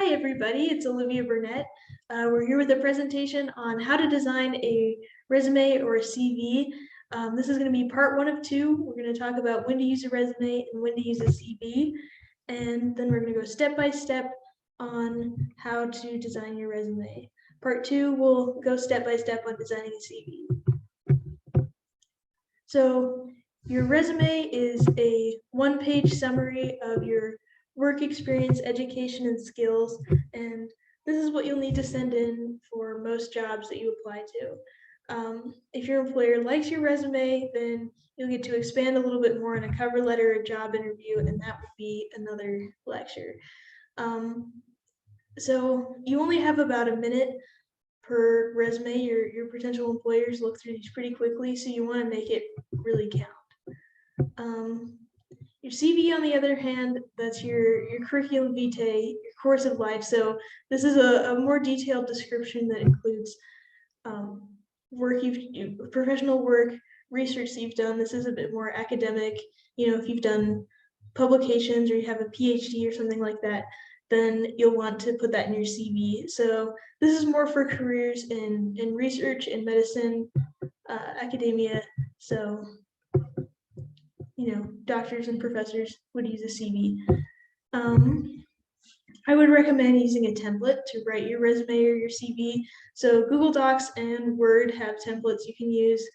Hi everybody, it's Olivia Burnett. We're here with a presentation on how to design a resume or a CV. This is going to be part 1 of 2. We're going to talk about when to use a resume and when to use a CV. And then we're going to go step by step on how to design your resume. Part 2, we'll go step by step on designing a CV. So your resume is a one-page summary of your work experience, education, and skills, and this is what you'll need to send in for most jobs that you apply to. If your employer likes your resume, then you'll get to expand a little bit more in a cover letter, a job interview, and that would be another lecture. So you only have about a minute per resume. Your potential employers look through these pretty quickly, so you want to make it really count. Your CV, on the other hand, that's your curriculum vitae, your course of life. So this is a more detailed description that includes professional work, research that you've done. This is a bit more academic. If you've done publications or you have a PhD or something like that, then you'll want to put that in your CV. So this is more for careers in research, in medicine, academia. So doctors and professors would use a CV. I would recommend using a template to write your resume or your CV. So Google Docs and Word have templates you can use.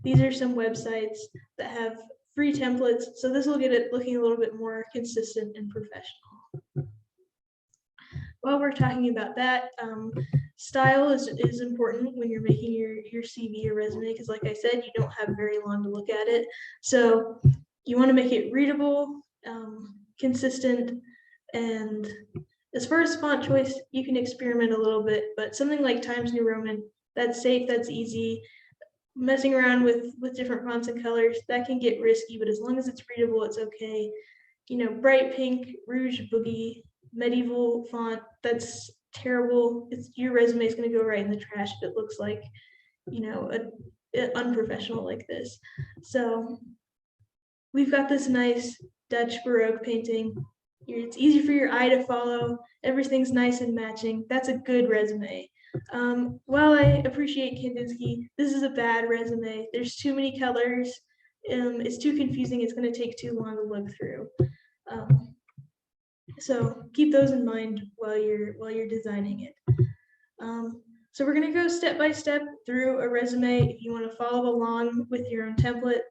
These are some websites that have free templates, so this will get it looking a little bit more consistent and professional. While we're talking about that, style is important when you're making your CV or resume, because like I said, you don't have very long to look at it. So you want to make it readable, consistent, and as far as font choice, you can experiment a little bit, but something like Times New Roman, that's safe, that's easy. Messing around with different fonts and colors, that can get risky, but as long as it's readable, it's okay. Bright pink, rouge boogie, medieval font, that's terrible. Your resume is going to go right in the trash if it looks like, unprofessional like this. So we've got this nice Dutch Baroque painting. It's easy for your eye to follow. Everything's nice and matching. That's a good resume. While I appreciate Kandinsky, this is a bad resume. There's too many colors. It's too confusing. It's going to take too long to look through. So keep those in mind while you're designing it. So we're going to go step by step through a resume. If you want to follow along with your own template,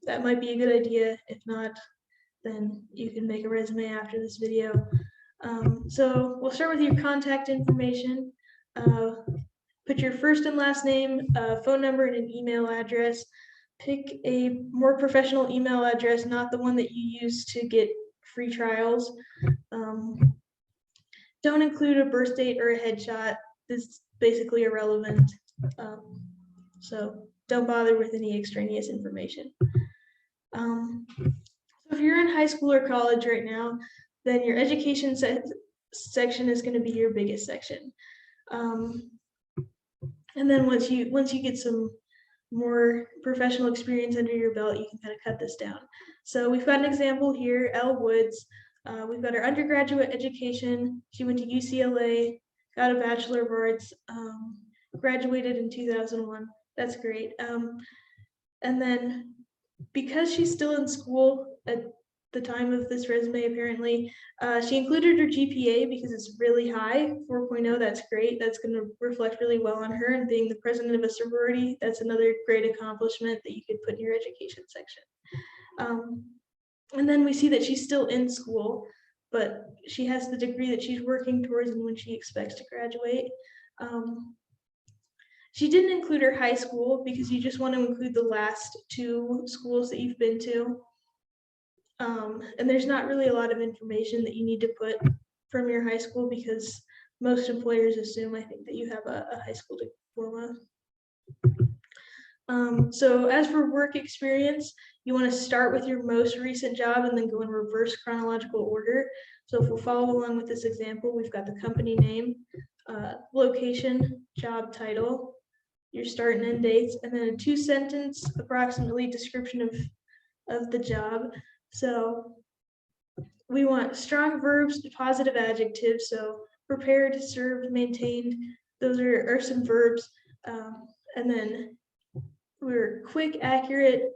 that might be a good idea. If not, then you can make a resume after this video. So we'll start with your contact information. Put your first and last name, phone number, and an email address. Pick a more professional email address, not the one that you use to get free trials. Don't include a birth date or a headshot. This is basically irrelevant. So don't bother with any extraneous information. So if you're in high school or college right now, then your education section is going to be your biggest section. And then once you get some more professional experience under your belt, you can kind of cut this down. So we've got an example here, Elle Woods. We've got her undergraduate education. She went to UCLA, got a Bachelor of Arts, graduated in 2001. That's great. And then because she's still in school at the time of this resume, apparently, she included her GPA because it's really high, 4.0, that's great. That's going to reflect really well on her, and being the president of a sorority, that's another great accomplishment that you could put in your education section. And then we see that she's still in school, but she has the degree that she's working towards and when she expects to graduate. She didn't include her high school because you just want to include the last 2 schools that you've been to. And there's not really a lot of information that you need to put from your high school because most employers assume, I think, that you have a high school diploma. So as for work experience, you want to start with your most recent job and then go in reverse chronological order. So if we'll follow along with this example, we've got the company name, location, job title, your start and end dates, and then a 2-sentence approximately description of the job. So we want strong verbs, positive adjectives. So prepared, served, maintained. Those are some verbs. And then we're quick, accurate,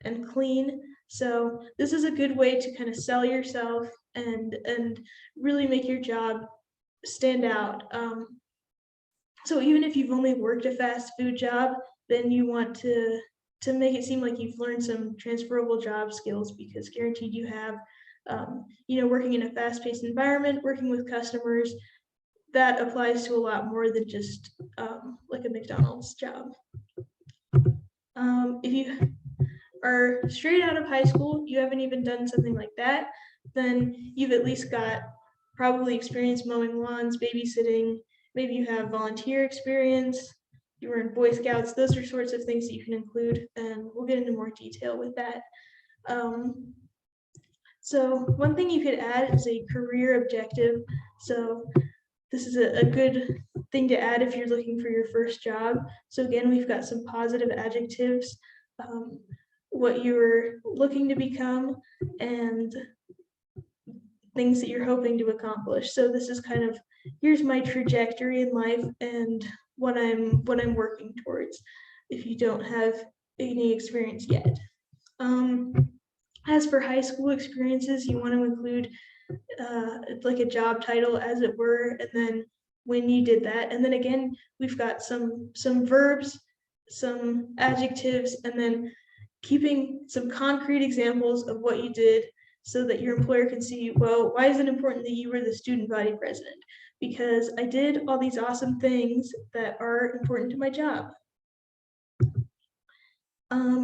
and clean. So this is a good way to kind of sell yourself and really make your job stand out. So even if you've only worked a fast food job, then you want to make it seem like you've learned some transferable job skills, because guaranteed you have. Working in a fast-paced environment, working with customers, that applies to a lot more than just like a McDonald's job. If you are straight out of high school, you haven't even done something like that, then you've at least got probably experience mowing lawns, babysitting, maybe you have volunteer experience, you were in Boy Scouts. Those are sorts of things that you can include, and we'll get into more detail with that. So one thing you could add is a career objective. So this is a good thing to add if you're looking for your first job. So again, we've got some positive adjectives, what you're looking to become, and things that you're hoping to accomplish. So this is kind of, here's my trajectory in life and what I'm working towards, if you don't have any experience yet. As for high school experiences, you want to include like a job title, as it were, and then when you did that. And then again, we've got some verbs, some adjectives, and then keeping some concrete examples of what you did, so that your employer can see, well, why is it important that you were the student body president? Because I did all these awesome things that are important to my job.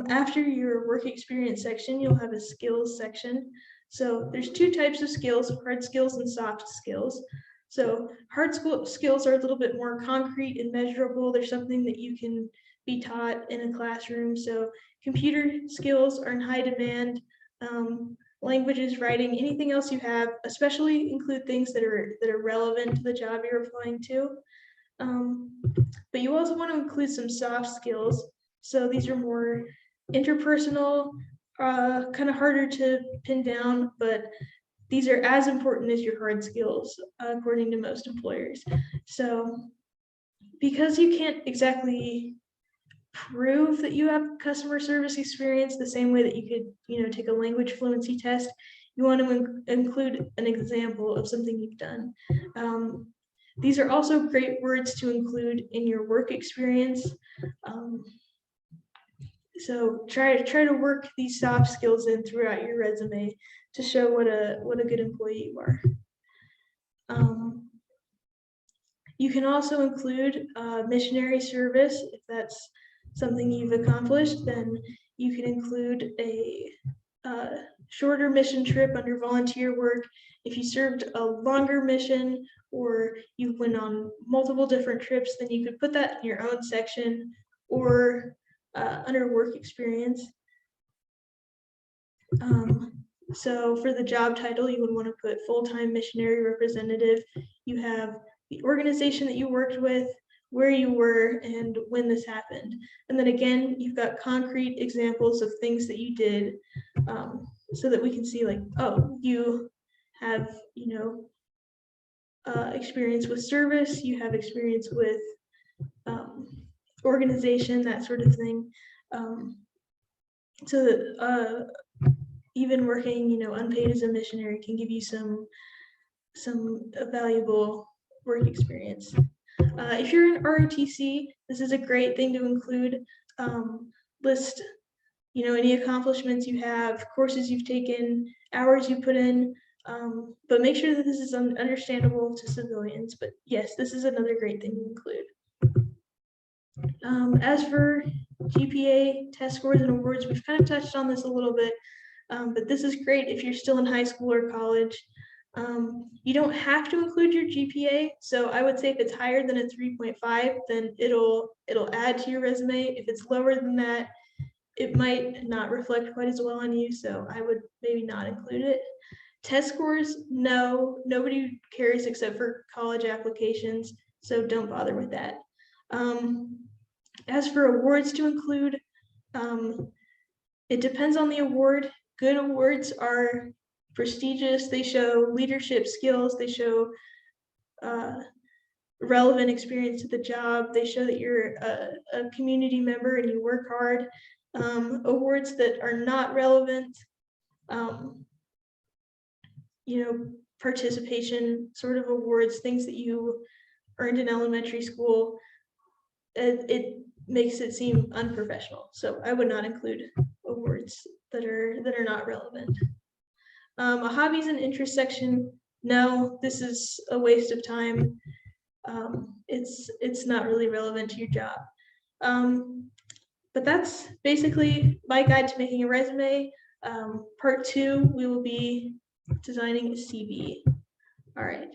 After your work experience section, you'll have a skills section. So there's two types of skills, hard skills and soft skills. So hard skills are a little bit more concrete and measurable. They're something that you can be taught in a classroom. So computer skills are in high demand. Languages, writing, anything else you have, especially include things that are relevant to the job you're applying to. But you also want to include some soft skills. So these are more interpersonal, kind of harder to pin down, but these are as important as your hard skills, according to most employers. So because you can't exactly prove that you have customer service experience the same way that you could, take a language fluency test, you want to include an example of something you've done. These are also great words to include in your work experience. So try to work these soft skills in throughout your resume to show what a good employee you are. You can also include missionary service. If that's something you've accomplished, then you can include a shorter mission trip under volunteer work. If you served a longer mission, or you went on multiple different trips, then you could put that in your own section, or under work experience. So for the job title, you would want to put full-time missionary representative. You have the organization that you worked with, where you were, and when this happened. And then again, you've got concrete examples of things that you did, so that we can see, like, oh, you have, experience with service, you have experience with organization, that sort of thing. So that even working, unpaid as a missionary can give you some valuable work experience. If you're in ROTC, this is a great thing to include. List, any accomplishments you have, courses you've taken, hours you put in, but make sure that this is understandable to civilians. But yes, this is another great thing to include. As for GPA, test scores, and awards, we've kind of touched on this a little bit, but this is great if you're still in high school or college. You don't have to include your GPA, so I would say if it's higher than a 3.5, then it'll add to your resume. If it's lower than that, it might not reflect quite as well on you, so I would maybe not include it. Test scores, no, nobody cares except for college applications, so don't bother with that. As for awards to include, it depends on the award. Good awards are prestigious, they show leadership skills, they show relevant experience to the job, they show that you're a community member and you work hard. Awards that are not relevant, participation sort of awards, things that you earned in elementary school, it makes it seem unprofessional. So I would not include awards that are not relevant. A hobbies and interests section, no, this is a waste of time. It's not really relevant to your job. But that's basically my guide to making a resume. Part 2, we will be designing a CV. All right.